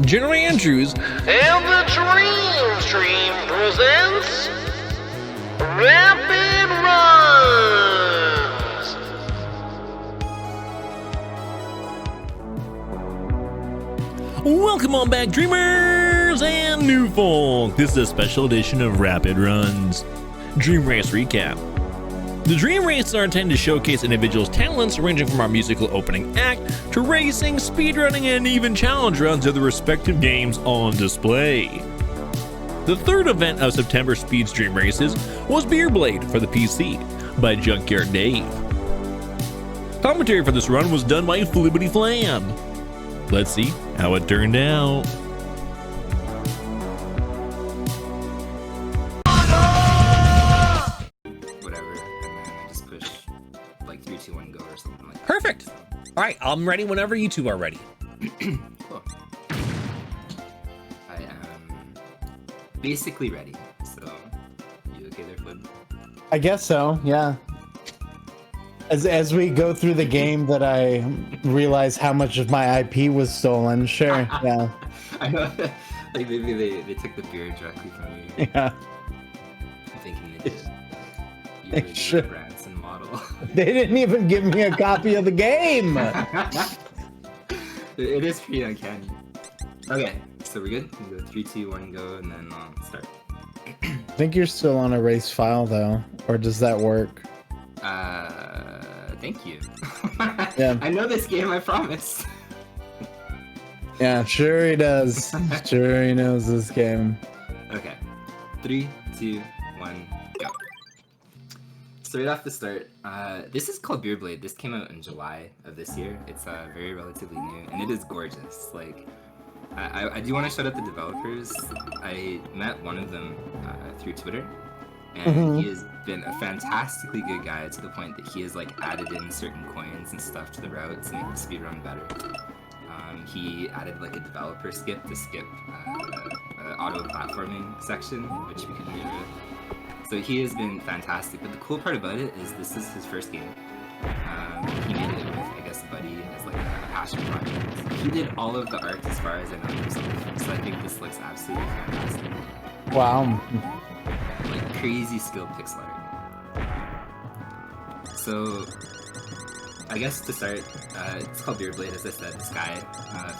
General Andrews, And the Dream Stream presents Rapid Runs. welcome on back, dreamers and new folk. This is a special edition of Rapid Runs Dream Race Recap. The Dream Races are intended to showcase individuals' talents ranging from our musical opening act to racing, speedrunning, and even challenge runs of the respective games on display. The third event of September Speed's Dream Races was Beardblade for the PC by Junkyard Dave. Commentary for this run was done by FlibbityFlam. Let's see how it turned out. Whatever, and then I just push like 3, 2, 1, go or something like that. Perfect. All right, I'm ready whenever you two are ready. Cool. I am basically ready. So, you okay there, Flib? I guess so, yeah. As we go through the game that I realize how much of my IP was stolen, sure, yeah. I know, like maybe they took the beard directly from you. Yeah. I'm thinking they did. You really Sure. did a Branson model. They didn't even give me a copy of the game. It is pretty uncanny. Okay, so we're good? We go 3, 2, 1, go, and then start. I think you're still on a race file though, or does that work? Thank you. Yeah. I know this game, I promise. Yeah, sure he does. Sure he knows this game. Okay. 3, 2, 1, go. So right off the start, this is called Beardblade. This came out in July of this year. It's very relatively new, and it is gorgeous. Like, I do want to shout out the developers. I met one of them through Twitter, and he has been a fantastically good guy to the point that he has like added in certain coins and stuff to the route to make the speedrun better. He added like a developer skip to skip auto platforming section, which we could do. So he has been fantastic. But the cool part about it is this is his first game. He made it with, I guess, a buddy as like a passion project. He did all of the art as far as I know himself. So I think this looks absolutely fantastic. Wow. Like crazy skilled pixel art. So I guess to start, it's called Beardblade, as I said. This guy,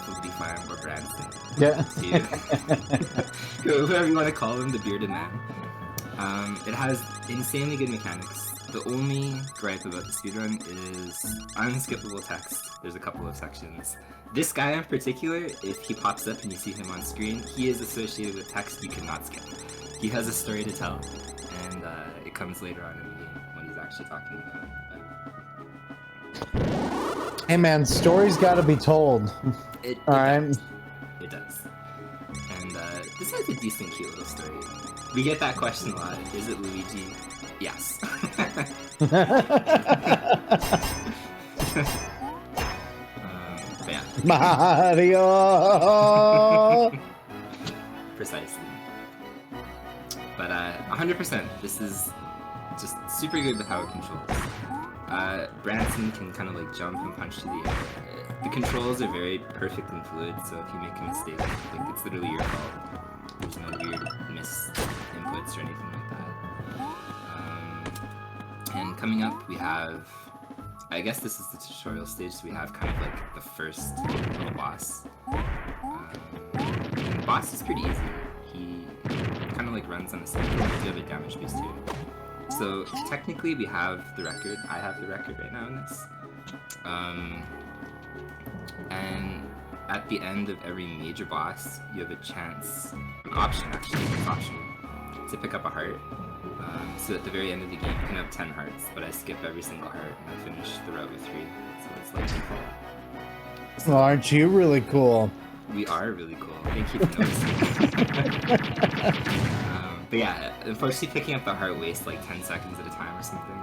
FlibbityFlam or Branson. Yeah. Whoever you want to call him, the bearded man. It has insanely good mechanics. The only gripe about the speedrun is unskippable text. There's a couple of sections. This guy in particular, if he pops up and you see him on screen, he is associated with text you cannot skip. He has a story to tell, and it comes later on in the game when he's actually talking about it. Hey man, stories gotta be told. It Alright. does. It does. And this has a decent, cute little story. We get that question a lot. Is it Luigi? Yes. But yeah. Mario! Precisely. But 100%, this is just super good with how it controls. Branson can kind of like jump and punch to the air. The controls are very perfect and fluid, so if you make a mistake, like it's literally your fault. There's no weird inputs or anything like that. And coming up, we have, I guess this is the tutorial stage, so we have kind of like the first little boss. And the boss is pretty easy. He kind of like runs on a cycle. We do have a damage boost too. So technically we have the record. I have the record right now in this. And at the end of every major boss, you have a chance, an option actually, it's optional, to pick up a heart. So at the very end of the game, you can have 10 hearts, but I skip every single heart and I finish the route with 3. So it's like default. Well, aren't you really cool? We are really cool. Thank you for noticing. But yeah, unfortunately picking up the heart wastes like 10 seconds at a time or something,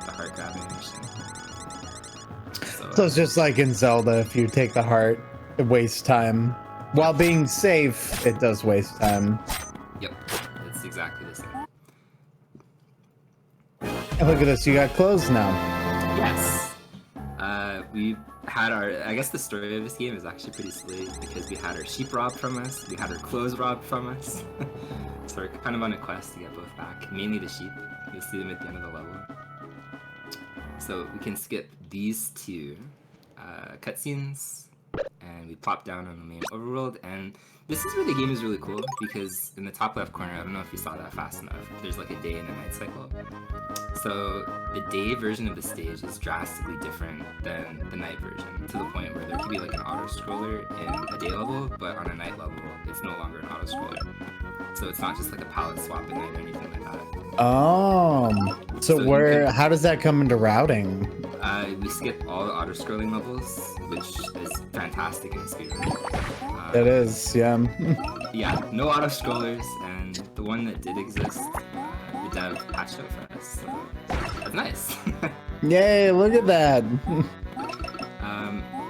the heart grabbing mission. So it's just like in Zelda, if you take the heart, it wastes time. While being safe, it does waste time. Yep, it's exactly the same. And look at this, you got clothes now. Yes. we had our, I guess the story of this game is actually pretty silly because we had our sheep robbed from us, we had our clothes robbed from us. So we're kind of on a quest to get both back, mainly the sheep. You'll see them at the end of the level. So we can skip these two cutscenes, and we plop down on the main overworld, and this is where the game is really cool because in the top left corner, I don't know if you saw that fast enough, there's like a day and a night cycle. So the day version of the stage is drastically different than the night version, to the point where there could be like an auto-scroller in a day level, but on a night level, it's no longer an auto-scroller. So it's not just like a palette swap at night or anything like that. So how does that come into routing? We skip all the auto-scrolling levels, which is fantastic in speedrun. It is, yeah. Yeah, no auto-scrollers, and the one that did exist, the dev patched out for us, so that's nice. Yay, look at that.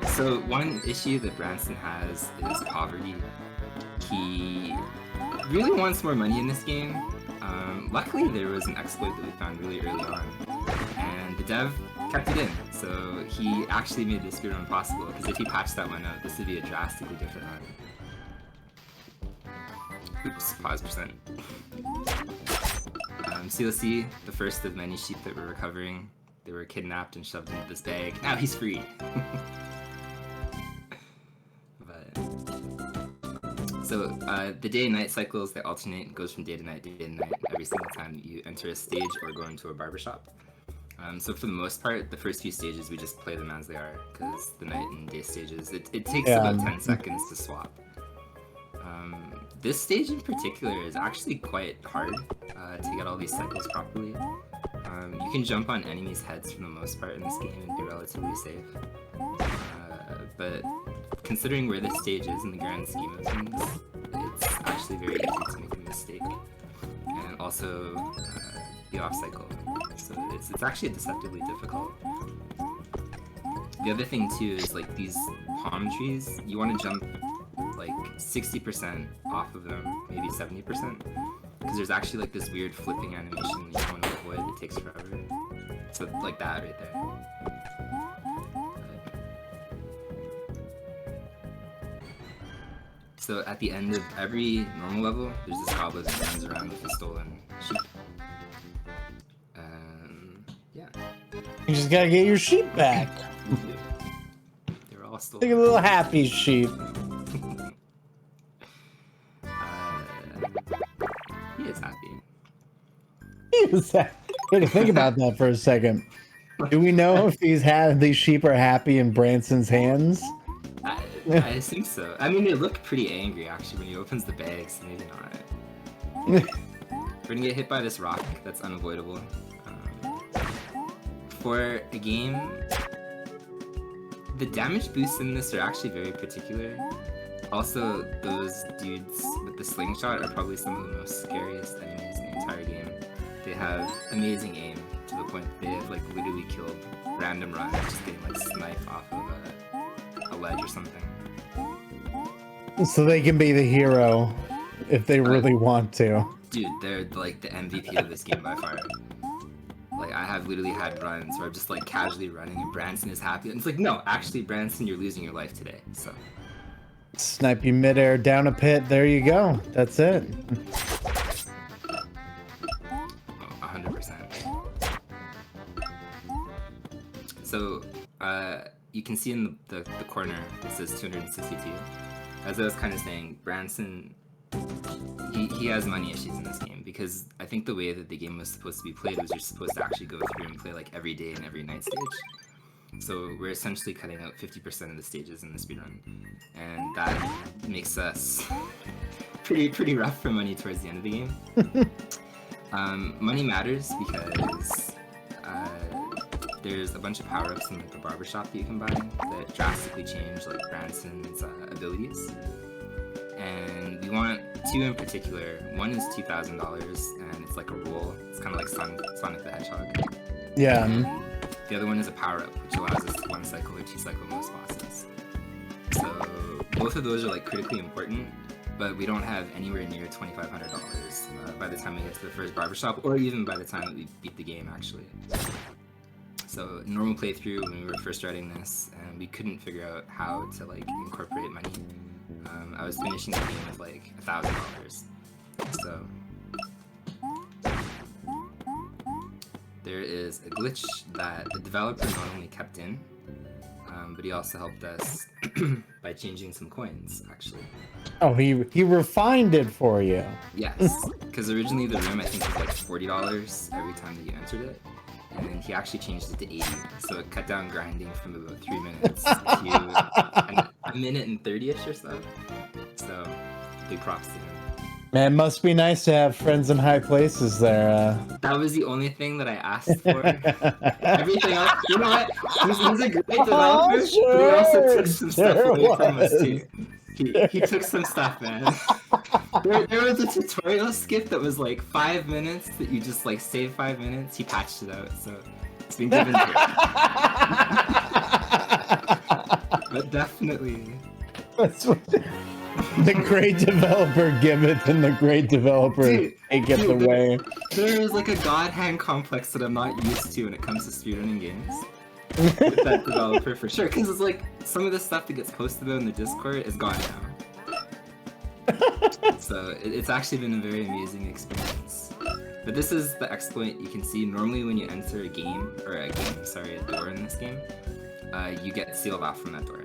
So one issue that Branson has is poverty. He really wants more money in this game. Luckily, there was an exploit that we found really early on, and the dev kept it in, so he actually made this speedrun possible, because if he patched that one out, this would be a drastically different run. Oops, pause percent. So you'll see the first of many sheep that we're recovering. They were kidnapped and shoved into this bag. Now he's free! So the day and night cycles, they alternate. It goes from day to night every single time you enter a stage or go into a barbershop. So for the most part, the first few stages, we just play them as they are, because the night and day stages, it takes about 10 seconds to swap. This stage in particular is actually quite hard to get all these cycles properly. You can jump on enemies' heads for the most part in this game and be relatively safe. But considering where this stage is in the grand scheme of things, it's actually very easy to make a mistake. And also the off cycle. So it's actually deceptively difficult. The other thing too is like these palm trees, you want to jump like 60% off of them, maybe 70%, because there's actually like this weird flipping animation that you want to avoid that takes forever. So like that right there. So at the end of every normal level, there's this goblin that runs around with a stolen sheep. Yeah. You just gotta get your sheep back. They were all stolen. Like a little happy sheep. He is happy. Wait, think about that for a second. Do we know if these sheep are happy in Branson's hands? I think so. I mean, they look pretty angry actually when he opens the bags. Maybe not. We're gonna get hit by this rock that's unavoidable. For a game, the damage boosts in this are actually very particular. Also, those dudes with the slingshot are probably some of the most scariest enemies in the entire game. They have amazing aim to the point that they have like literally killed random runs just getting like sniped off of a ledge or something. So they can be the hero if they really want to. Dude, they're like the MVP of this game by far. Like, I have literally had runs where I'm just like casually running and Branson is happy. And it's like, no, actually, Branson, you're losing your life today. So snipe you midair down a pit. There you go. That's it. 100%. So, you can see in the corner it says 262. As I was kind of saying, Branson, he has money issues in this game because I think the way that the game was supposed to be played was you're supposed to actually go through and play like every day and every night stage. So we're essentially cutting out 50% of the stages in the speedrun, and that makes us pretty rough for money towards the end of the game. Money matters because there's a bunch of power-ups in like, the barbershop that you can buy that drastically change like Branson's abilities. And we want two in particular. One is $2,000 and it's like a roll. It's kind of like Sonic the Hedgehog. Yeah. And the other one is a power-up, which allows us to one cycle or two cycle most bosses. So both of those are like critically important, but we don't have anywhere near $2,500 by the time we get to the first barbershop, or even by the time that we beat the game actually. So normal playthrough when we were first starting this, and we couldn't figure out how to like incorporate money. I was finishing the game with like $1,000. So there is a glitch that the developer not only kept in, but he also helped us by changing some coins, actually. Oh, he refined it for you. Yes, because originally the room I think was like $40 every time that you entered it, and he actually changed it to 80, so it cut down grinding from about 3 minutes to a minute and 30ish or so. So big props to him. Man, it must be nice to have friends in high places there. That was the only thing that I asked for. Everything else, you know what? He's a great developer, but he also took some stuff away from us too. He took some stuff, man. There was a tutorial skip that was like 5 minutes that you just like save 5 minutes. He patched it out, so it's been given to him. But definitely. That's what the great developer giveth and the great developer taketh away. There is like a god hand complex that I'm not used to when it comes to speedrunning games. With that developer for sure, because it's like some of the stuff that gets posted about in the Discord is gone now. So it's actually been a very amusing experience. But this is the exploit you can see. Normally when you enter a door in this game, you get sealed off from that door.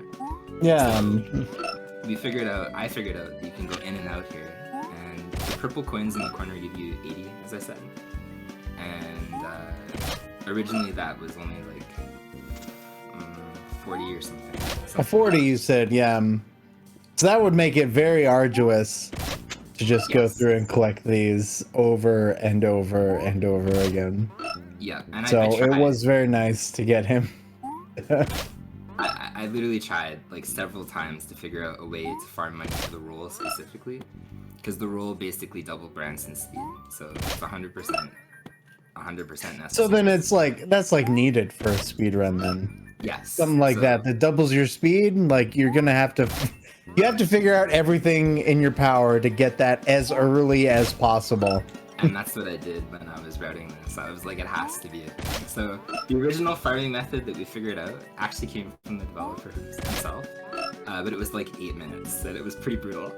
Yeah. I figured out that you can go in and out here, and the purple coins in the corner give you 80, as I said. And originally that was only like 40 or something. A 40, you said, yeah. So that would make it very arduous to just go through and collect these over and over and over again. Yeah, and so it was very nice to get him. I literally tried like several times to figure out a way to farm money for the roll specifically, because the roll basically double Branson speed, so it's 100% necessary. So then it's like that's like needed for a speedrun then. Yes. Something like that doubles your speed. Like you have to figure out everything in your power to get that as early as possible. And that's what I did when I was routing this. I was like, it has to be it. So the original farming method that we figured out actually came from the developer himself, but it was like 8 minutes, and it was pretty brutal.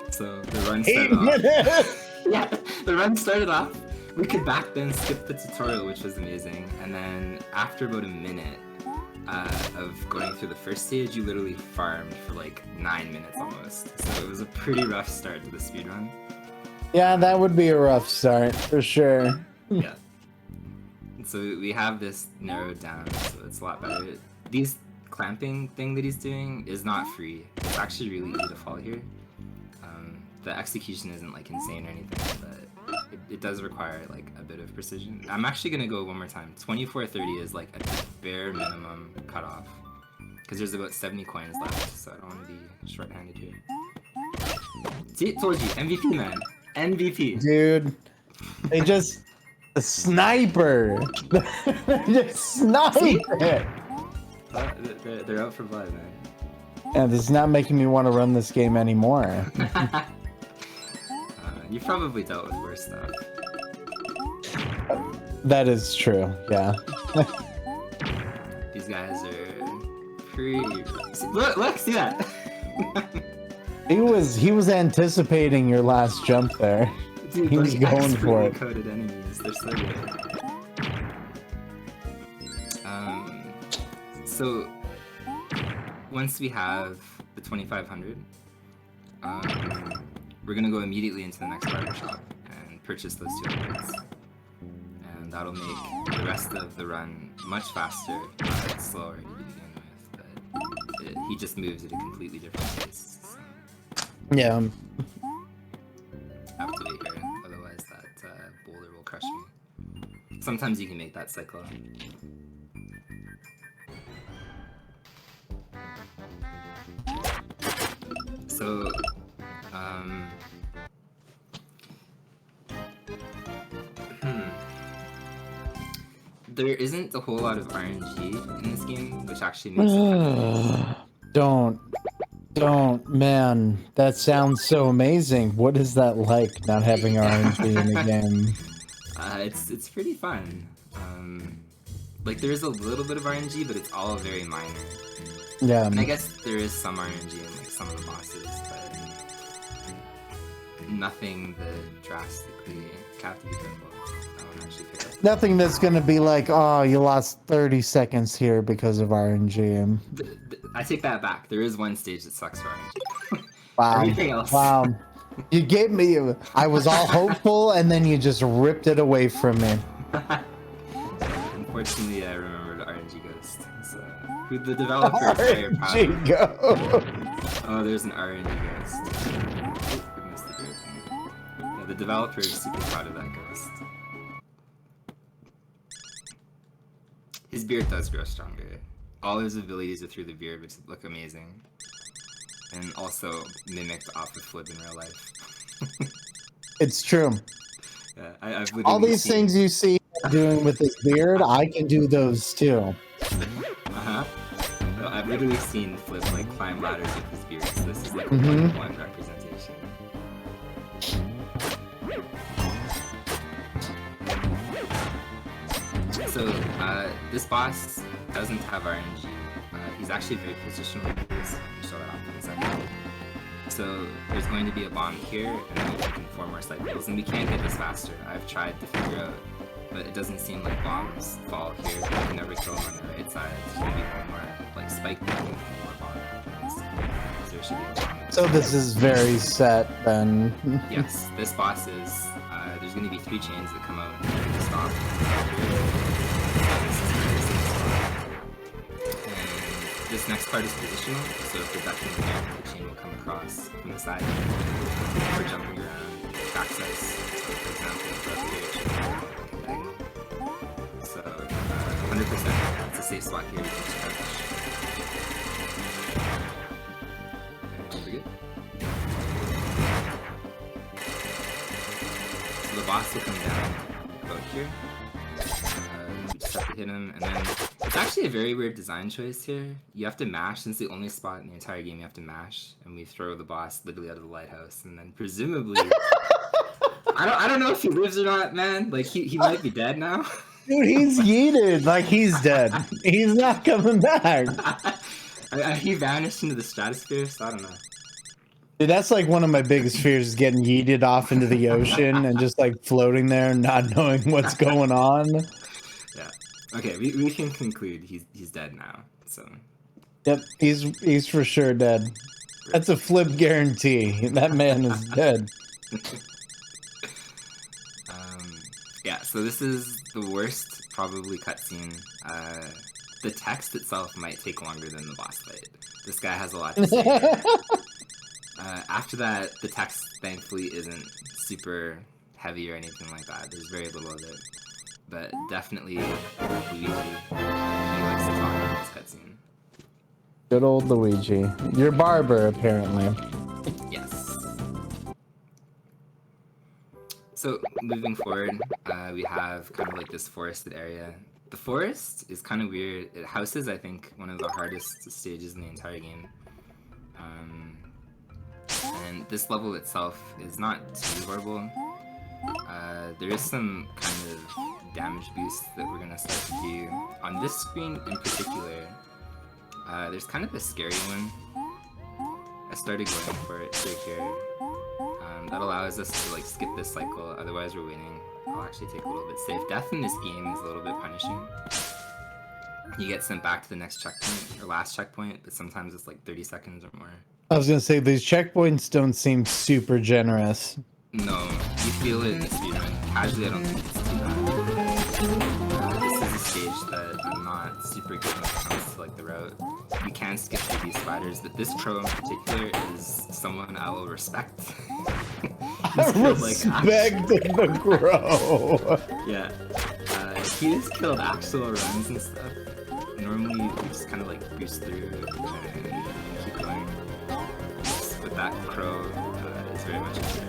So the run started off. Yeah, the run started off. We could back then skip the tutorial, which was amazing, and then after about a minute of going through the first stage, you literally farmed for like 9 minutes almost. So it was a pretty rough start to the speedrun. Yeah, that would be a rough start for sure. Yeah. So we have this narrowed down, so it's a lot better. These clamping thing that he's doing is not free. It's actually really easy to follow here. The execution isn't like insane or anything, but it does require like a bit of precision. I'm actually gonna go one more time. 2430 is like a bare minimum cutoff, because there's about 70 coins left, so I don't want to be short-handed here. See, told you, MVP man. MVP. Dude, the sniper. Just snipe it. They're out for blood, man. And this is not making me want to run this game anymore. You've probably dealt with worse stuff. That is true, yeah. These guys are pretty... Look, see that? He was anticipating your last jump there. Dude, he was going for it. Coded enemies, they're so good. So once we have the 2500, we're gonna go immediately into the next barbershop and purchase those 2 upgrades. And that'll make the rest of the run much faster, not slower to begin with, but he just moves at a completely different pace. So. Yeah. I have to wait here, otherwise that boulder will crush me. Sometimes you can make that cycle. So, there isn't a whole lot of RNG in this game, which actually makes it Don't, man. That sounds so amazing. What is that like, not having RNG in the game? It's pretty fun. Like there is a little bit of RNG, but it's all very minor. Yeah. And I guess there is some RNG in like some of the bosses, but nothing that drastically have to be careful. I won't actually pick up. Nothing that's gonna be like, oh, you lost 30 seconds here because of RNG. I take that back. There is one stage that sucks for RNG. Wow. Everything else. Wow. You gave me. I was all hopeful, and then you just ripped it away from me. Unfortunately, I remembered RNG Ghost. So, who the developer is very proud of. RNG go. Oh, there's an RNG Ghost. Oh, we missed the beard. Yeah, the developer is super proud of that ghost. His beard does grow stronger. All his abilities are through the beard, which look amazing. And also mimicked off of Flib in real life. It's true. Yeah, I've All literally these seen... things you see doing with his beard, I can do those too. Uh-huh. So I've literally seen Flib like climb ladders with his beard, so this is like a one-to-one representation. So, this boss doesn't have RNG. He's actually very positional. I'll show that off in a second. So, there's going to be a bomb here, and then we're taking 4 more cycles, and we can get this faster. I've tried to figure out, but it doesn't seem like bombs fall here. You can never kill them on the right side. There's going to be one more, like, spike bomb and more bomb happens. So there should be a bomb. So this is very set then. Yes, this boss is, there's going to be 3 chains that come out and stop. This next part is positional, so if there's actually here, the chain will come across from the side for jumping around access. So for example, so 100%, it's a safe spot here, we can just crouch. And we're good. So the boss will come down about here. We just have to hit him, and then it's actually a very weird design choice here. You have to mash, since the only spot in the entire game you have to mash, and we throw the boss literally out of the lighthouse, and then presumably, I don't know if he lives or not, man. Like he might be dead now. Dude, he's yeeted. Like he's dead. He's not coming back. He vanished into the stratosphere, so I don't know. Dude, that's like one of my biggest fears, is getting yeeted off into the ocean and just like floating there and not knowing what's going on. Yeah. Okay, we can conclude he's dead now. So. Yep, he's for sure dead. That's a Flib guarantee. That man is dead. Yeah, so this is the worst probably cutscene. The text itself might take longer than the boss fight. This guy has a lot to say here. After that, the text thankfully isn't super heavy or anything like that. There's very little of it. But definitely Luigi, he likes to talk in this cutscene. Good old Luigi. You're barber, apparently. Yes. So moving forward, we have kind of like this forested area. The forest is kind of weird. It houses, I think, one of the hardest stages in the entire game. And this level itself is not too horrible. There is some kind of damage boost that we're gonna start to do. On this screen in particular, there's kind of a scary one. I started going for it right here. That allows us to like skip this cycle, otherwise we're waiting. I'll actually take a little bit safe. Death in this game is a little bit punishing. You get sent back to the next checkpoint, or last checkpoint, but sometimes it's like 30 seconds or more. I was gonna say, these checkpoints don't seem super generous. No, you feel it in the speedrun. Casually, I don't think it's too bad. This is a stage that I'm not super good when it comes to like the route. You can skip through these spiders, but this crow in particular is someone I will respect. Respect the crow. Yeah. He has killed actual runs and stuff. Normally, you just kind of like boost through and keep going. But that crow is very much a trick.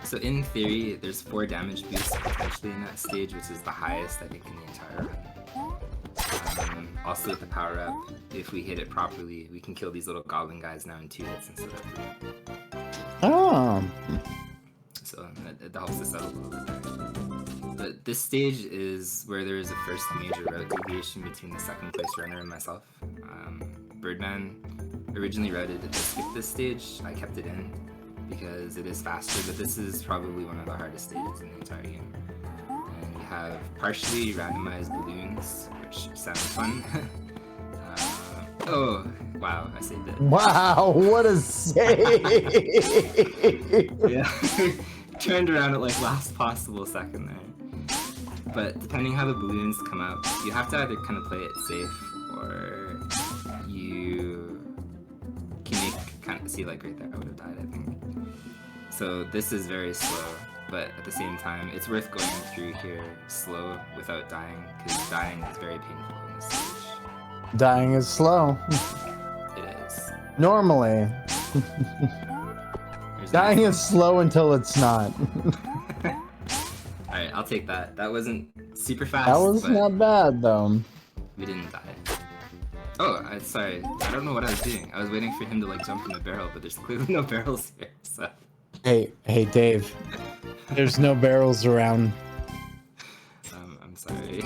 So in theory, there's 4 damage boosts potentially in that stage, which is the highest I think in the entire run. Also with the power up, if we hit it properly, we can kill these little goblin guys now in 2 hits instead of 3. Oh. So that helps us out a little bit there. But this stage is where there is the first major route deviation between the second place runner and myself. Birdman originally routed to skip this stage. I kept it in because it is faster, but this is probably one of the hardest stages in the entire game. And we have partially randomized balloons, which sounds fun. Oh, wow, I saved it. Wow, what a save! Yeah, turned around at like last possible second there. But depending how the balloons come out, you have to either kind of play it safe, or you can make kind of, see, like right there, I would have died, I think. So this is very slow, but at the same time, it's worth going through here slow without dying, because dying is very painful in this stage. Dying is slow. It is. Normally. Dying is slow until it's not. Alright, I'll take that. That wasn't super fast. That was but not bad, though. we didn't die. Oh, sorry. I don't know what I was doing. I was waiting for him to like jump in a barrel, but there's clearly no barrels here, so... Hey, Dave. There's no barrels around. I'm sorry.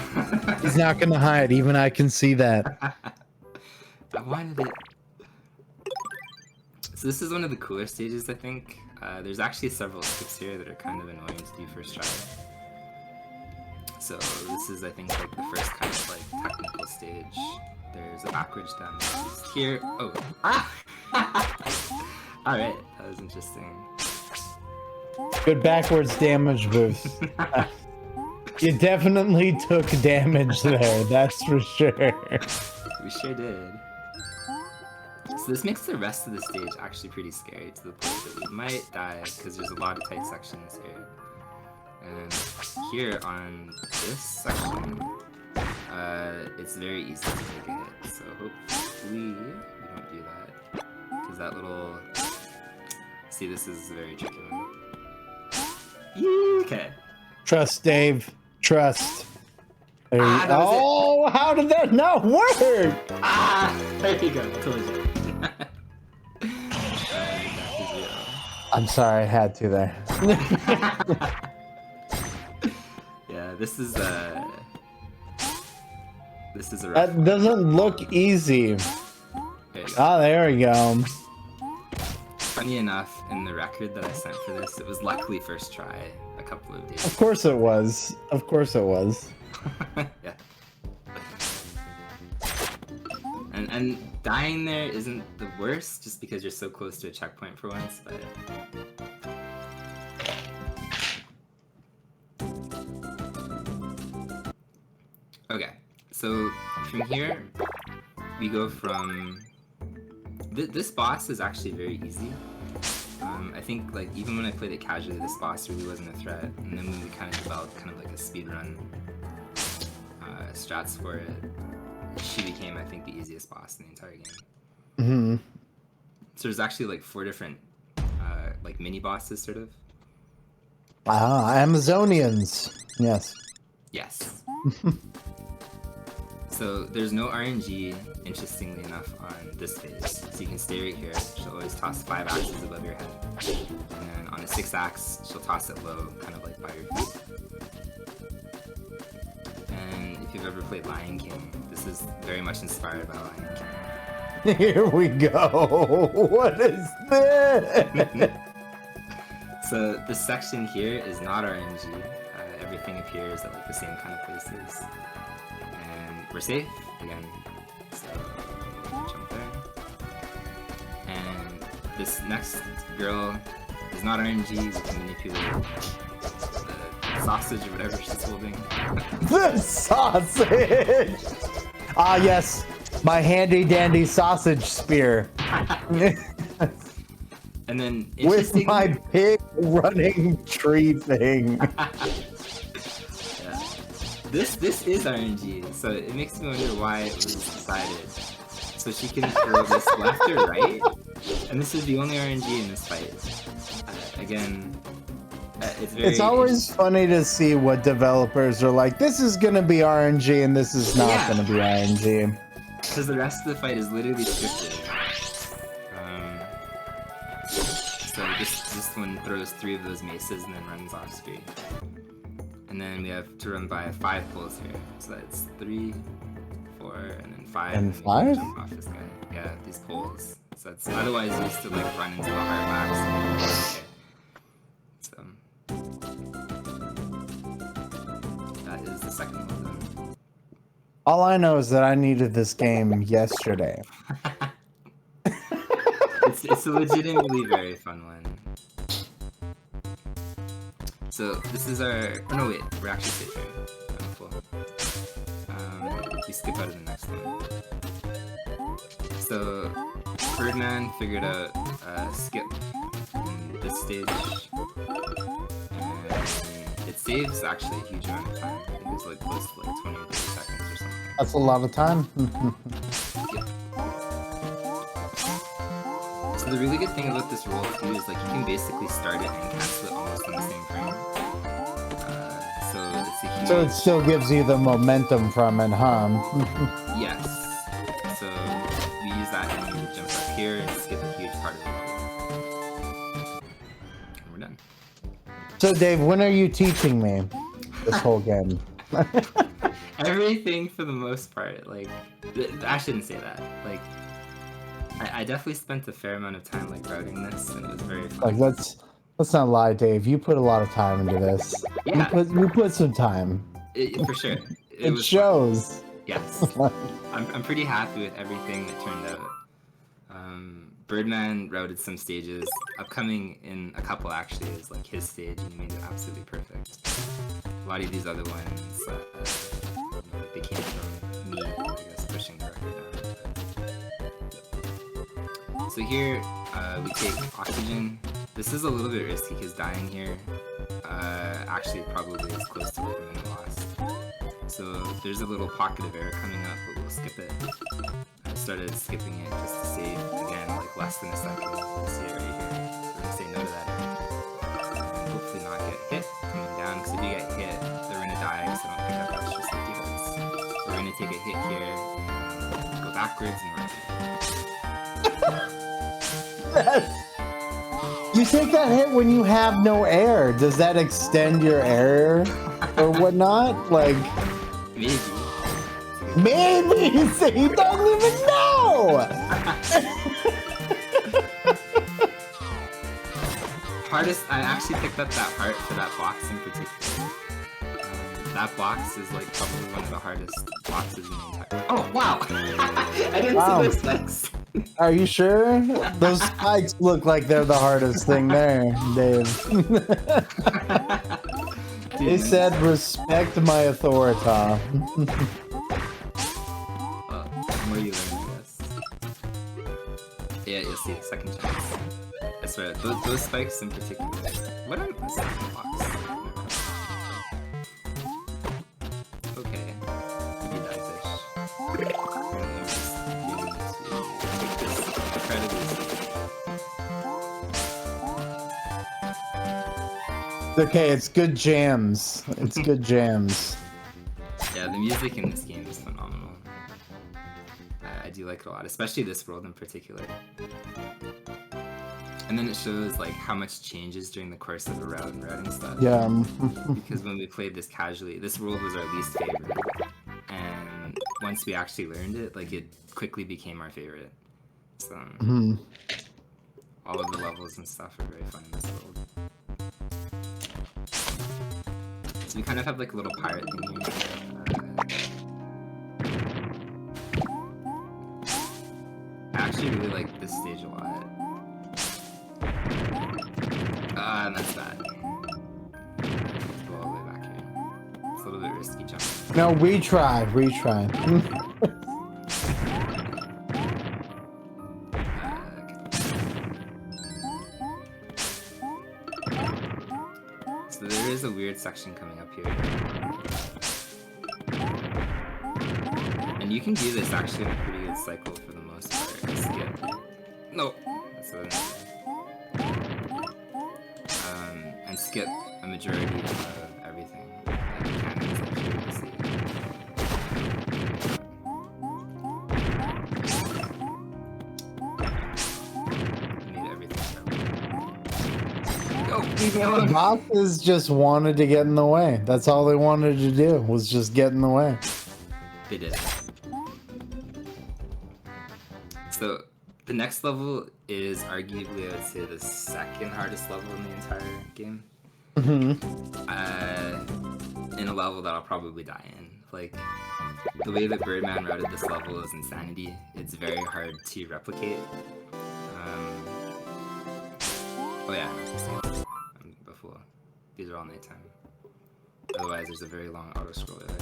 He's not gonna hide. Even I can see that. I wanted it. So this is one of the cooler stages, I think. There's actually several skips here that are kind of annoying to do first try. So this is, I think, like the first kind of like technical stage. There's a backwards damage here. Oh, all right, that was interesting. Good backwards damage boost. You definitely took damage there, that's for sure. We sure did. So this makes the rest of the stage actually pretty scary, to the point that we might die because there's a lot of tight sections here. And here on this section, it's very easy to take a hit. So hopefully we don't do that, because that little... See, this is a very tricky one. Okay. Trust, Dave. Trust. There you Ah, that was it. Oh, how did that not work? Ah, there you go. Told you. I'm sorry, I had to there. Yeah, this is a rough That one. doesn't look easy. There you go. Ah, there we go. Funny enough, in the record that I sent for this, it was luckily first try a couple of days Of course it was. Of course it was. Yeah. And dying there isn't the worst, just because you're so close to a checkpoint for once, but... Okay, so from here, we go from... This boss is actually very easy. I think, like, even when I played it casually, this boss really wasn't a threat, and then when we kind of developed kind of like a speedrun strats for it, she became, I think, the easiest boss in the entire game. Mm-hmm. So there's actually like 4 different like mini bosses, sort of. Ah, Amazonians. Yes. Yes. So there's no RNG, interestingly enough, on this phase. So you can stay right here. She'll always toss 5 axes above your head. And then on a 6th axe, she'll toss it low, kind of like by your feet. And if you've ever played Lion King, this is very much inspired by Lion King. Here we go. What is this? So this section here is not RNG. Everything appears at like the same kind of places. And we're safe again. So jump there. And this next girl is not RNG. We can manipulate the sausage or whatever she's holding. The sausage. Ah, yes. My handy dandy sausage spear. And then With my big running tree thing. Yeah. This is RNG, so it makes me wonder why it was decided. So she can throw this left or right, and this is the only RNG in this fight. Again, it's very... It's always funny to see what developers are like. This is gonna be RNG and this is not gonna be RNG. Because the rest of the fight is literally scripted. So this one throws 3 of those maces and then runs off screen. And then we have to run by 5 poles here. So that's 3, 4, and then 5. And we 5? jump off this guy. Yeah, these poles. So that's otherwise you used to like run into the hard wax. So that is the second one done. All I know is that I needed this game yesterday. It's a legitimately very fun one. So this is our. Oh no, wait, we're actually safe here. We skip out of the next one. So Birdman figured out skip in this stage, and it saves actually a huge amount of time. I think it's like close to like 20 or 30 seconds or something. That's a lot of time. Yep. So the really good thing about this roll too is like you can basically start it and cancel it almost on the same frame. So it's a huge... So it still gives you the momentum from it, huh? Yes. So we use that and we jump up here and skip a huge part of the level. And we're done. So Dave, when are you teaching me this whole game? Everything for the most part. Like, I shouldn't say that. Like, I definitely spent a fair amount of time like routing this, and it was very fun. Like, let's not lie, Dave. You put a lot of time into this. Yeah. You put some time. For sure. It was shows. Fun. Yes. I'm pretty happy with everything that turned out. Birdman routed some stages. Upcoming in a couple actually is like his stage, and he made it absolutely perfect. A lot of these other ones, they came from me, I guess, pushing the record down. So here, we take oxygen. This is a little bit risky because dying here actually probably is close to like a minute lost. So there's a little pocket of air coming up, but we'll skip it. I started skipping it just to save, again, like less than a second. You'll see it right here. We're gonna say no to that air. And hopefully not get hit coming down, because if you get hit, they're gonna die because they don't pick up extra safety hits. We're gonna take a hit here, and go backwards and run. You take that hit when you have no air. Does that extend your air or whatnot? Like, Maybe. you say you don't even know. Hardest, I actually picked up that part for that box in particular. That box is like probably one of the hardest boxes in the entire. Oh wow! I didn't see those spikes. Are you sure? Those spikes look like they're the hardest thing there, Dave. They said respect my authority. The more you learn, I guess. Yeah, you'll see. Second chance. I swear, those spikes in particular. What am I second box? Okay. Maybe die fish. Okay, it's good jams. It's good jams. Yeah, the music in this game is phenomenal. I do like it a lot, especially this world in particular. And then it shows like how much changes during the course of a route and routing stuff. Yeah. Because when we played this casually, this world was our least favorite. And once we actually learned it, like it quickly became our favorite. So all of the levels and stuff are very fun in this world. So we kind of have like a little pirate thing here. I actually really like this stage a lot. And that's bad. Go all the way back here. It's a little bit risky jumping. No, retry. So there is a weird section coming up here. And you can do this actually in a pretty good cycle for the most part. Skip. No! That's what I meant. And skip a majority of everything. Like the cannons, like here you see. Made everything Leave me alone. Bosses just wanted to get in the way. That's all they wanted to do, was just get in the way. They did. So the next level is arguably, I would say, the second hardest level in the entire game. In a level that I'll probably die in. Like, the way that Birdman routed this level is insanity. It's very hard to replicate. Oh yeah, I'm before. These are all nighttime. Otherwise, there's a very long auto scroll there.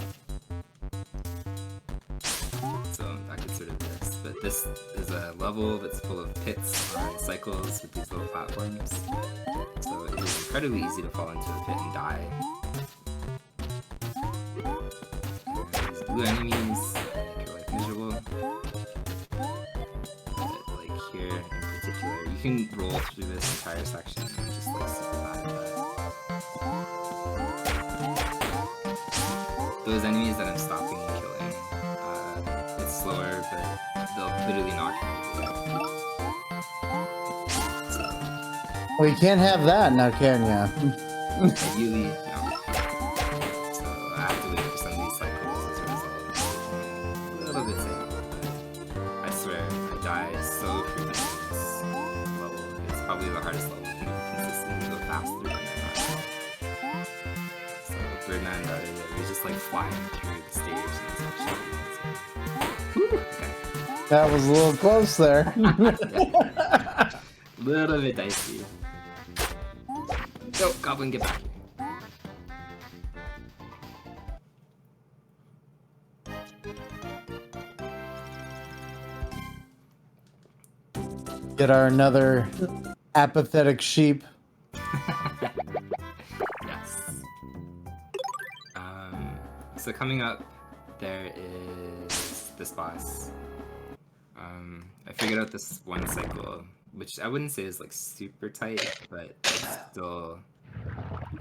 So I could sort of this, but this is a level that's full of pits on cycles with these little platforms. So it is incredibly easy to fall into a pit and die. And these blue enemies make your life miserable. But like here in particular, you can roll through this entire section and just like super bad at that. Those enemies that I'm stopping and killing, it's slower, but they'll literally knock you over. Well, you can't have that now, can ya? Ideally, no. So I have to wait for some of these cycles as a result. A little bit safe. I swear, I die so frequently in this level. It's probably the hardest level. You can consistently go fast through it. So Birdman routed it. He was just like flying through the stage and it's actually okay. That was a little close there. Little bit dicey. Go, Goblin, get back here. Get our another apathetic sheep. Yes. So coming up, there is this boss. I figured out this one cycle, which I wouldn't say is like super tight, but it's still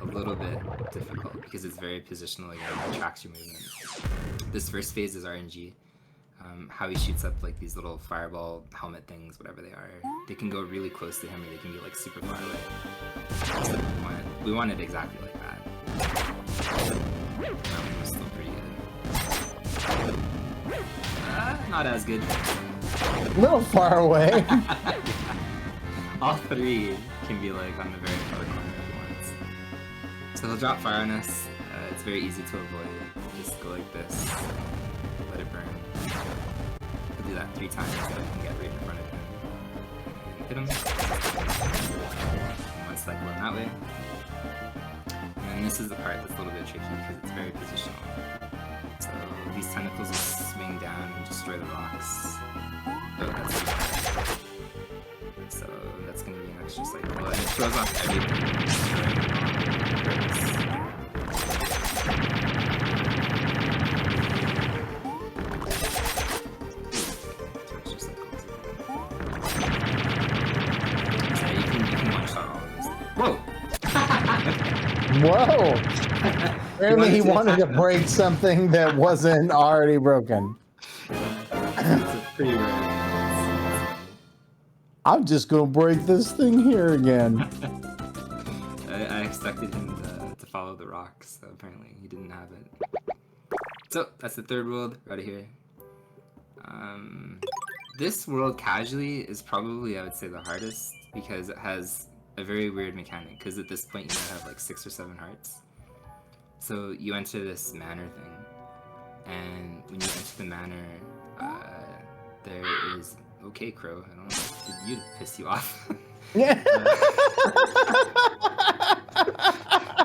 a little bit difficult because it's very positional, like it tracks your movement. This first phase is RNG. How he shoots up like these little fireball helmet things, whatever they are. They can go really close to him or they can be like super far away. That's what we want it exactly like that. It's still pretty good. Not as good. A little far away. All three can be like on the very far corner at once. So he'll drop fire on us. It's very easy to avoid. Just go like this. Let it burn. He'll do that 3 times so I can get right in front of him. And hit him. And one cycle in that way. And then this is the part that's a little bit tricky because it's very positional. So these tentacles will swing down and destroy the rocks. Oh, that's it. So that's going to be an extra cycle. And it throws off everything. So you can one-shot all of this. Whoa! Whoa! Apparently he wanted to break something that wasn't already broken. It's a pretty rare. I'm just gonna break this thing here again. I expected him to follow the rocks, so apparently he didn't have it. So that's the third world right here. This world casually is probably, I would say, the hardest because it has a very weird mechanic. Because at this point you might have like 6 or 7 hearts. So you enter this manor thing, and when you enter the manor, there is 𝐂𝐐𝐍𝐓. I don't know. Did you piss you off? Yeah.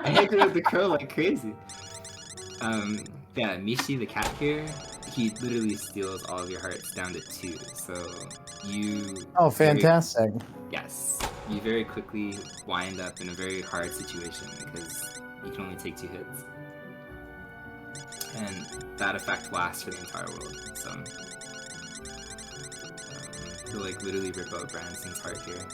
I hate with the crow like crazy. Yeah, Mishi the cat here, he literally steals all of your hearts down to 2. So you. Oh, fantastic. Yes, you very quickly wind up in a very hard situation because you can only take 2 hits. And that effect lasts for the entire world. So you'll like literally rip out Branson's heart here.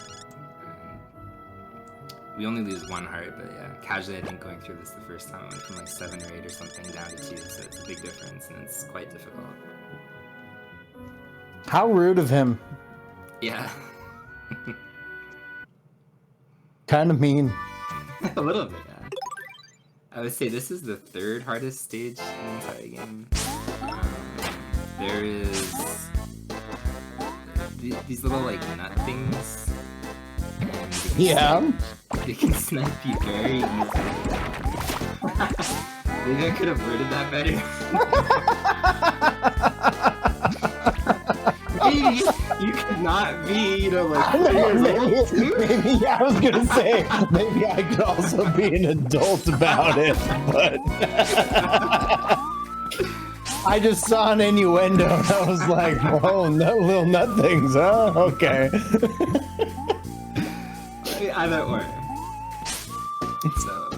We only lose 1 heart, but yeah, casually I think going through this the first time I went from like 7 or 8 or something down to 2, so it's a big difference and it's quite difficult. How rude of him. Yeah. Kind of mean. A little bit, yeah. I would say this is the third hardest stage in the entire game. There is these little like nut things. Yeah. They can snipe you very easily. Maybe I could have worded that better. You could not be, you know, like 3 years old. Maybe, yeah, I was gonna say, maybe I could also be an adult about it, but I just saw an innuendo and I was like, whoa, little nut things, huh? Okay. Either or. So,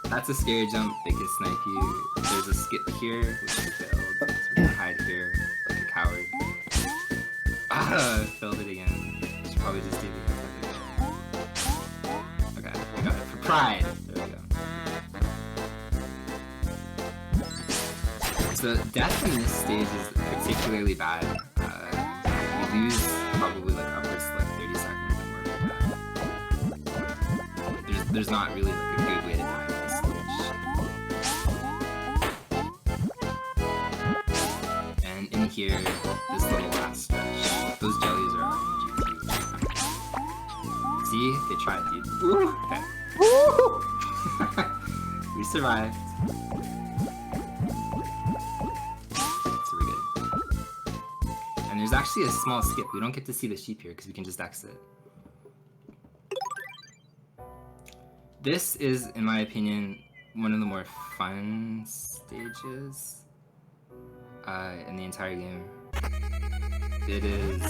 that's a scary jump. They can snipe you. There's a skip here, which I failed. So we're gonna hide here like a coward. Ah, failed it again. Should probably just do the okay, I got it. For pride. There we go. So death in this stage is particularly bad. You lose probably like upwards to like 30 seconds or more for that. There's not really like a good way to die in this stage. And in here, this little last stretch, those jellies are RNG too. See? They tried, dude. Ooh, okay. We survived. So we're good. And there's actually a small skip. We don't get to see the sheep here because we can just exit. This is, in my opinion, one of the more fun stages in the entire game. It is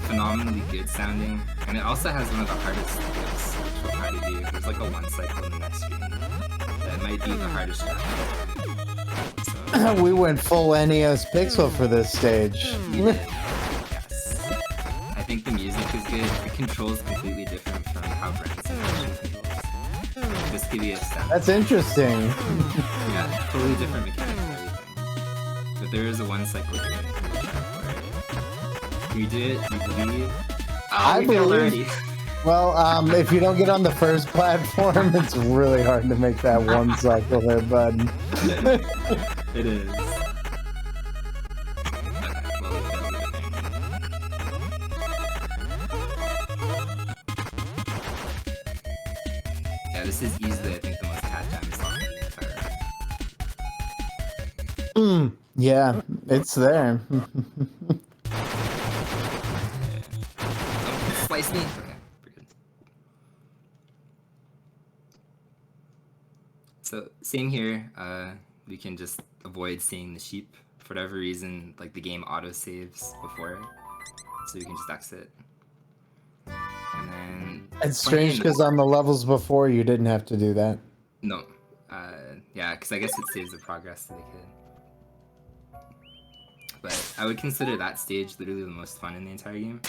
phenomenally good sounding, and it also has one of the hardest skips, which will try to do. There's like a 1 cycle in the next screen. That might be the hardest round. So, We went full NES Pixel for this stage. we did. Yes. I think the music is good. The controls completely different from how Branson controls. This could be a step. That's interesting. Yeah, totally different mechanics and everything. But there is a 1 cycle here. Can we do it? Do you believe? Oh, I we failed believe. already. Well, if you don't get on the first platform, it's really hard to make that 1 cycle there, bud. It is. Well, we failed it. Yeah, this is easily, I think, the most cat time song in the entire. Yeah, it's there. Oh, slice me. Okay, we're good. So same here. We can just avoid seeing the sheep for whatever reason. Like the game auto saves before it, so we can just exit. And then It's strange because on the levels before you didn't have to do that. no, yeah, because I guess it saves the progress that they could. But I would consider that stage literally the most fun in the entire game.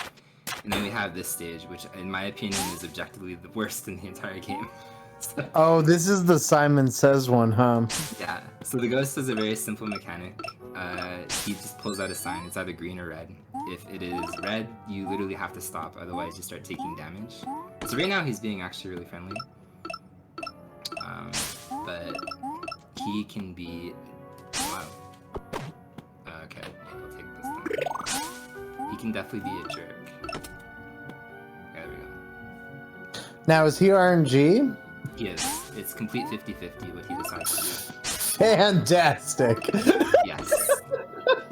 And then we have this stage, which in my opinion is objectively the worst in the entire game. So, Oh, this is the Simon Says one, huh? yeah, so the ghost has a very simple mechanic. He just pulls out a sign. It's either green or red. If it is red, you literally have to stop, otherwise you start taking damage. So right now he's being actually really friendly. But he can be... Wow. Okay, maybe I'll take this down. He can definitely be a jerk. There we go. Now, is he RNG? He is. It's complete 50-50 what he decides to do. Fantastic. Yes.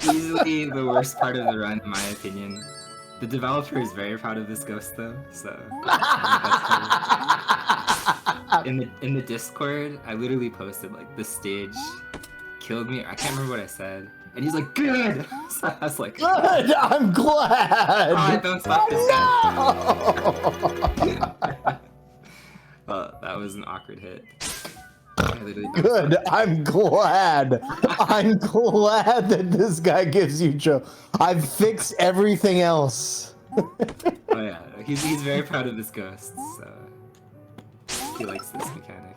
Easily the worst part of the run, in my opinion. The developer is very proud of this ghost, though, so... in the Discord, I literally posted, like, this stage killed me. I can't remember what I said. And he's like, good! So I was like... Good! I'm glad! Oh, I bounced off his head. Well, that was an awkward hit. Good. I'm glad. I'm glad that this guy gives you joy. I've fixed everything else. Oh yeah, he's very proud of this ghost, so he likes this mechanic.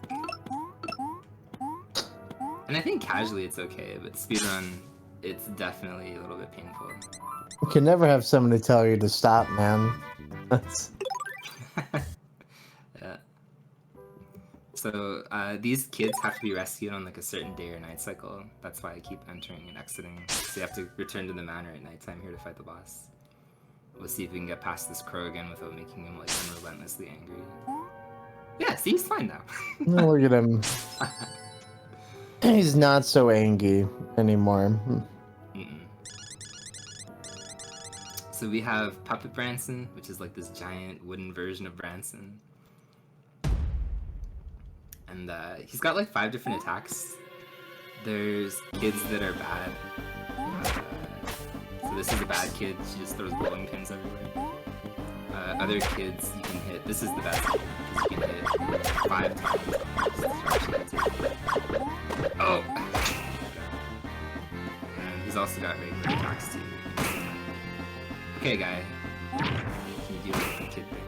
And I think casually it's okay, but speedrun, it's definitely a little bit painful. You can never have somebody tell you to stop, man. That's... Yeah. So these kids have to be rescued on like a certain day or night cycle. That's why I keep entering and exiting. So you have to return to the manor at nighttime here to fight the boss. We'll see if we can get past this crow again without making him like unrelentlessly angry. Yeah, see, he's fine now. Oh, look at him. He's not so angry anymore. So we have Puppet Branson, which is like this giant wooden version of Branson. And he's got like 5 different attacks. There's kids that are bad. So this is a bad kid, she just throws bowling pins everywhere. Other kids you can hit, this is the best one, you can hit 5 times. Oh! And he's also got regular attacks too. Okay, guy. Can you do the kid thing?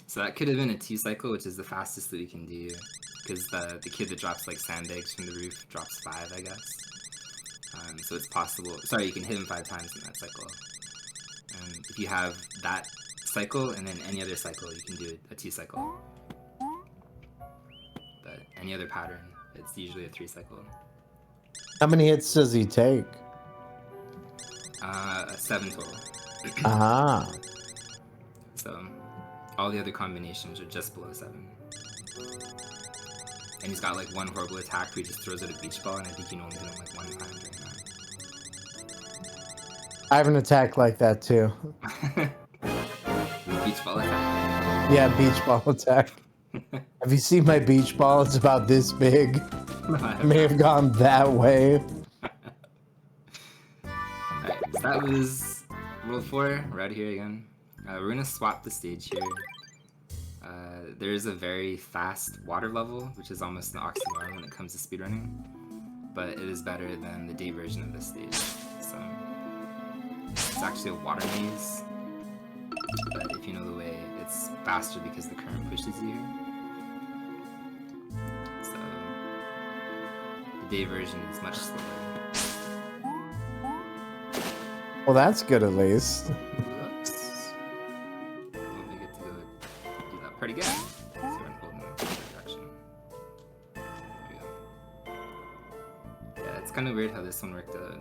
So that could have been a 2 cycle, which is the fastest that we can do. Because the kid that drops like sandbags from the roof drops 5, I guess. So it's possible. Sorry, you can hit him 5 times in that cycle. If you have that cycle and then any other cycle, you can do a 2 cycle. But any other pattern, it's usually a 3 cycle. How many hits does he take? 7 total. Ah. So all the other combinations are just below 7. And he's got like one horrible attack where he just throws out a beach ball, and I think you can only hit him like 1 time during that. I have an attack like that too. Beach ball attack. Yeah, beach ball attack. Have you seen my beach ball? It's about this big. I may have gone that way. Alright, so that was World 4. We're out of here again. We're gonna swap the stage here. There is a very fast water level, which is almost an oxymoron when it comes to speedrunning. But it is better than the day version of this stage. So it's actually a water maze. But if you know the way, it's faster because the current pushes you here. So the day version is much slower. Well, that's good at least. Oops. Well, we get to go do that part again. So we're holding in the other direction. There we go. Yeah, it's kind of weird how this one worked out.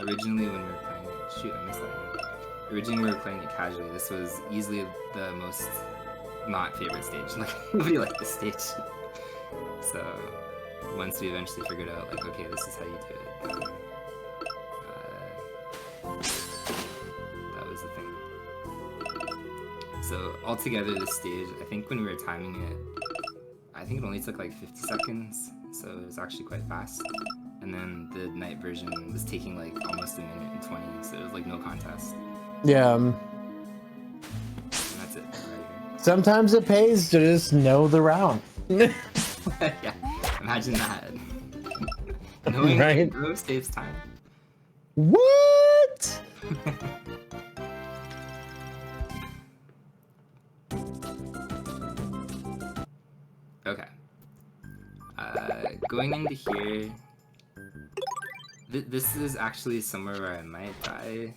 Originally when we were playing it, shoot, I missed that. Originally we were playing it casually. This was easily the most not favorite stage. Like, nobody liked this stage. So once we eventually figured out, like, okay, this is how you do it. That was the thing. So altogether this stage, I think when we were timing it, I think it only took like 50 seconds. So it was actually quite fast. And then the night version was taking like almost 1 minute and 20, so it was like no contest. Yeah. And that's it. Right here. Sometimes it pays to just know the route. Yeah, imagine that. Knowing Right? Grove saves time. What? Okay. Going into here, this is actually somewhere where I might die.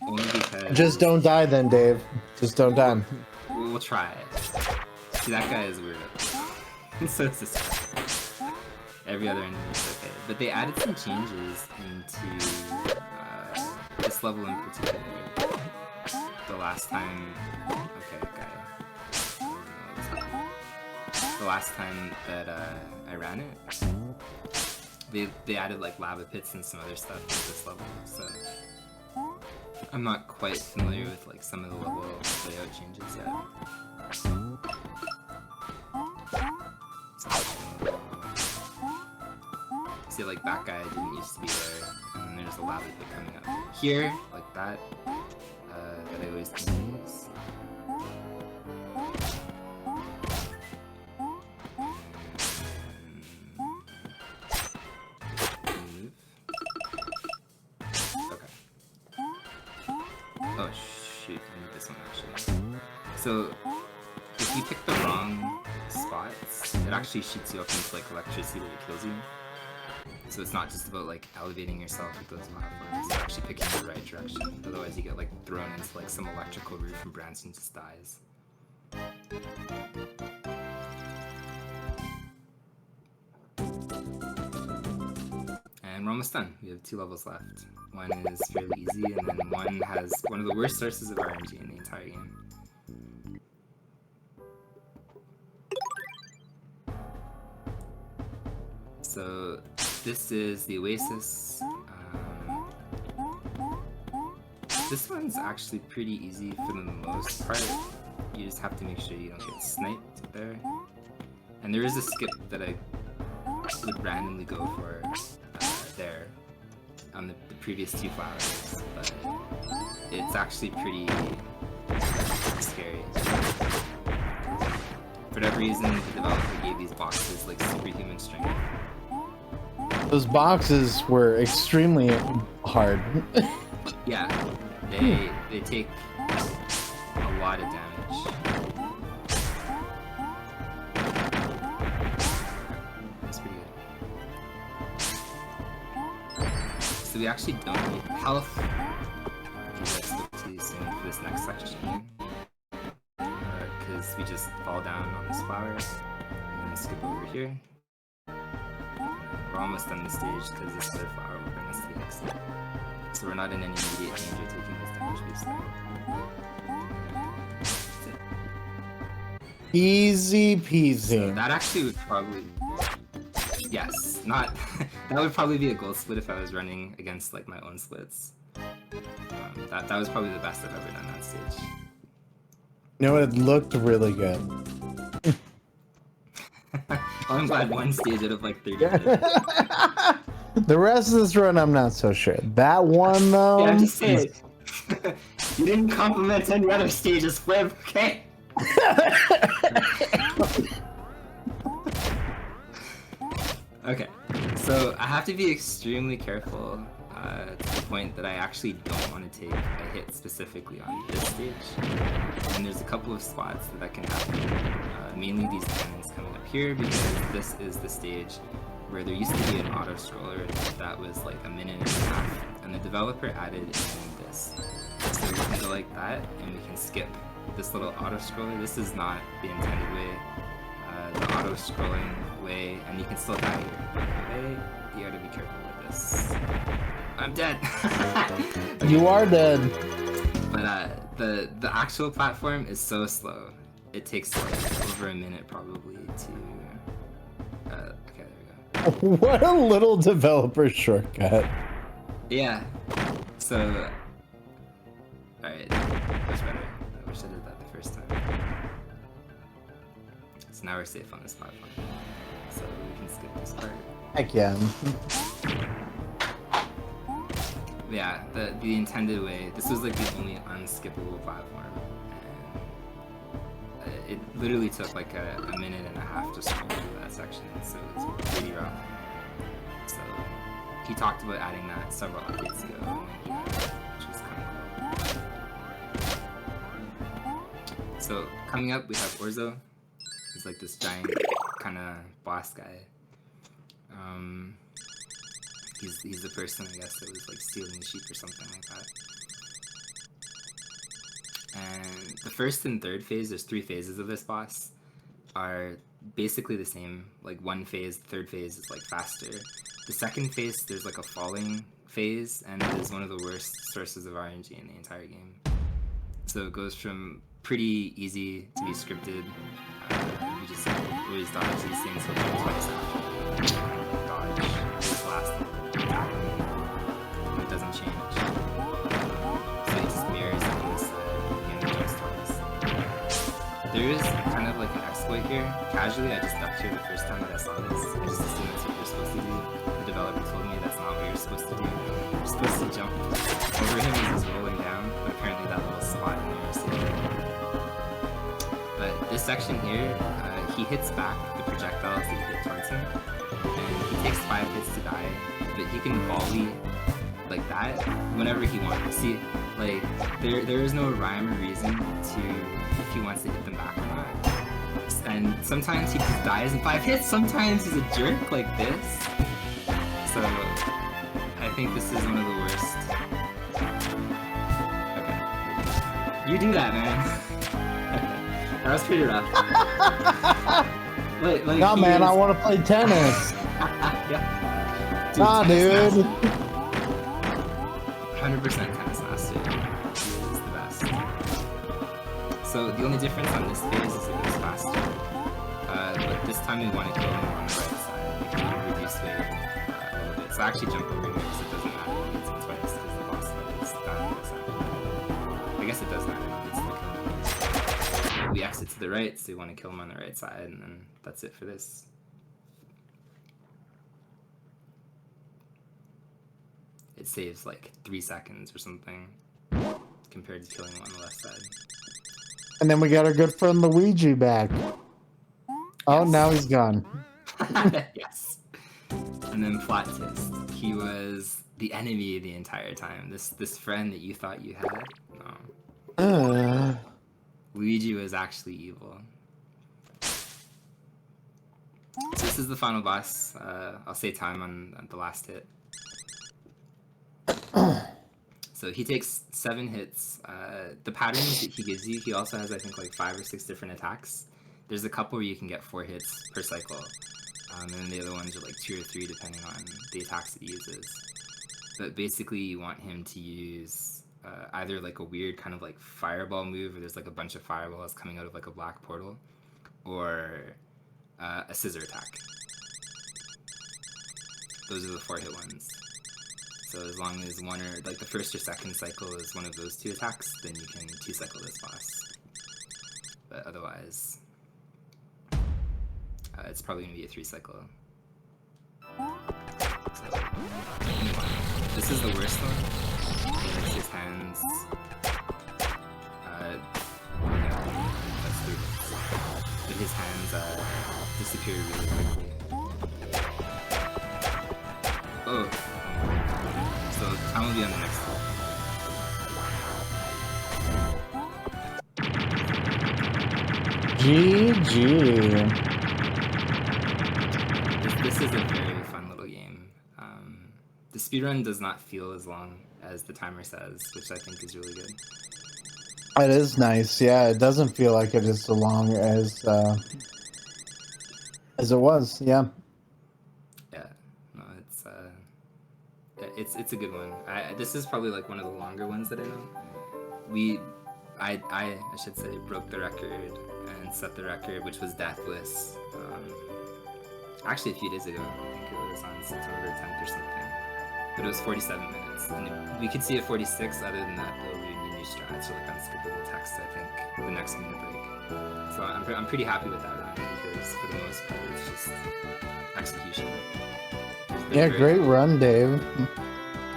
Only because... Just don't die then, Dave. Just don't die. We'll try it. See, that guy is weird. So is this guy. Every other enemy is okay. But they added some changes into this level in particular. The last time... Okay, guy. The last time that I ran it, they added like lava pits and some other stuff to this level, so I'm not quite familiar with like some of the level layout changes yet. See, like that guy didn't used to be there, and then there's a lava pit coming up here, like that, that I always tend to use. Oh shoot, I need this one actually. So, if you pick the wrong spots, it actually shoots you up into like electricity that kills you. So it's not just about like elevating yourself with those platforms, it's actually picking the right direction. Otherwise you get like thrown into like some electrical roof and Branson just dies. And we're almost done. We have 2 levels left. One is fairly easy, and then one has one of the worst sources of RNG in the entire game. So this is the Oasis. This one's actually pretty easy for the most part. You just have to make sure you don't get sniped there. And there is a skip that I would randomly go for there on the previous 2 flowers, but it's actually pretty scary. For whatever reason, the developer gave these boxes like superhuman strength. Those boxes were extremely hard. Yeah, they take a lot of damage. That's pretty good. So we actually don't need health. Let's look to soon for this next section. Because we just fall down on this flower and then skip over here. We're almost done the stage because this other flower will bring us to the exit. So we're not in any immediate danger taking this damage boost. That's it. Easy peasy. So that actually would probably... Yes, not... that would probably be a gold split if I was running against like my own splits. That was probably the best I've ever done on stage. You know, it looked really good. I'm glad one stage out of like 30. The rest of this run, I'm not so sure. That one, though... Yeah, I'm just saying. You didn't compliment any other stages, Flib, okay? Okay, so I have to be extremely careful to the point that I actually don't want to take a hit specifically on this stage. And there's a couple of spots that can happen. Mainly these cannons coming up here, because this is the stage where there used to be an auto scroller that was like a minute and a half, and the developer added in this. So we can go like that, and we can skip this little auto scroller. This is not the intended way, the auto scrolling way, and you can still die here. You gotta be careful with this. I'm dead. You are dead. But the actual platform is so slow. It takes like over a minute probably to. Okay, there we go. What a little developer shortcut. Yeah. So. Alright, much better. I wish I did that the first time. So now we're safe on this platform. So we can skip this part. Heck yeah. Yeah, the intended way. This was like the only unskippable platform. And it literally took like a minute and a half to scroll through that section, so it's pretty rough. So he talked about adding that several updates ago, which was kind of cool. So coming up, we have Orzo. He's like this giant kind of boss guy. He's the person, I guess, that was like stealing the sheep or something like that. And the first and third phase, there's 3 phases of this boss, are basically the same. Like one phase, the third phase is like faster. The second phase, there's like a falling phase, and it is one of the worst sources of RNG in the entire game. So it goes from pretty easy to be scripted. You just always dodge these things, so twice after. Dodge this last one. And it doesn't change. So it just mirrors on this side and jumps twice. There is kind of like an exploit here. Casually, I just ducked here the first time that I saw this. I just assumed that's what you're supposed to do. The developer told me that's not what you're supposed to do. You're supposed to jump over him as he's rolling down, but apparently that little spot in there is safe. But this section here, he hits back the projectiles that you hit towards him, and he takes 5 hits to die, but he can volley like that whenever he wants. See, like, there is no rhyme or reason to if he wants to hit them back or not. And sometimes he just dies in 5 hits, sometimes he's a jerk like this. So I think this is one of the worst. Okay. You do that, man. That was pretty rough. Wait, No, man, I want to play tennis. Yeah. Nah, tennis dude. master. 100% tennis master. It's the best. So the only difference on this phase is it goes faster. But this time we want to kill him on the right side. We can reduce weight a little bit. So I actually jump over here because it doesn't matter. It's twice because the boss level is down on the side. I guess it does matter. We exit to the right, so we want to kill him on the right side, and then that's it for this. It saves like 3 seconds or something compared to killing him on the left side. And then we got our good friend Luigi back. Oh, now he's gone. Yes. And then plot twist. He was the enemy the entire time. This friend that you thought you had. No. Luigi was actually evil. So this is the final boss. I'll say time on the last hit. So he takes 7 hits. The patterns that he gives you, he also has I think like 5 or 6 different attacks. There's a couple where you can get 4 hits per cycle. And then the other ones are like 2 or 3 depending on the attacks that he uses. But basically you want him to use either like a weird kind of like fireball move where there's like a bunch of fireballs coming out of like a black portal, or a scissor attack. Those are the 4 hit ones. So as long as one or like the first or second cycle is one of those 2 attacks, then you can 2 cycle this boss. But otherwise, it's probably gonna be a 3 cycle. So, this is the worst one. Makes his hands. That's 3 hits. But his hands disappear really quickly. Oh. So time will be on the next one. GG. This is a very fun little game. The speedrun does not feel as long as the timer says, which I think is really good. It is nice. Yeah, it doesn't feel like it is so long as it was. Yeah. Yeah. No, it's a good one. This is probably like one of the longer ones that I know. I should say broke the record and set the record, which was deathless. Actually, a few days ago. I think it was on September 10th or something. But it was 47 minutes, and we could see at 46. Other than that, though, we need new strats or like unskippable text. I think the next minute break. So I'm pretty happy with that run because for the most part, it's just execution. Yeah, great run, Dave. I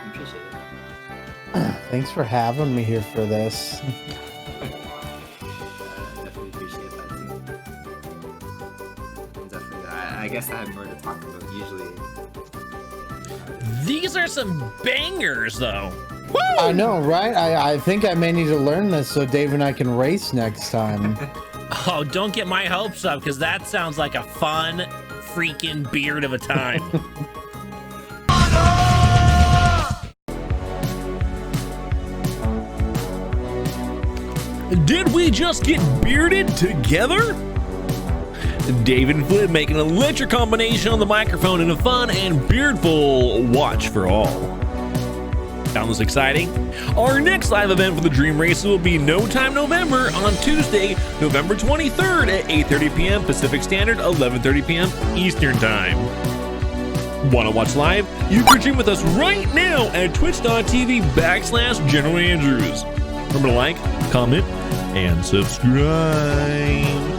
appreciate it. Thanks for having me here for this. Definitely appreciate that too. Definitely. I guess I have more to talk about usually. These are some bangers, though. Woo! I know, right? I think I may need to learn this so Dave and I can race next time. Oh, don't get my hopes up, because that sounds like a fun freaking beard of a time. Did we just get bearded together? Dave and Flib make an electric combination on the microphone in a fun and beardful watch for all. Sound this exciting? Our next live event for the Dream Race will be No Time November on Tuesday, November 23rd at 8:30 p.m. Pacific Standard, 11:30 p.m. Eastern Time. Want to watch live? You can stream with us right now at twitch.tv/General Andrews. Remember to like, comment, and subscribe.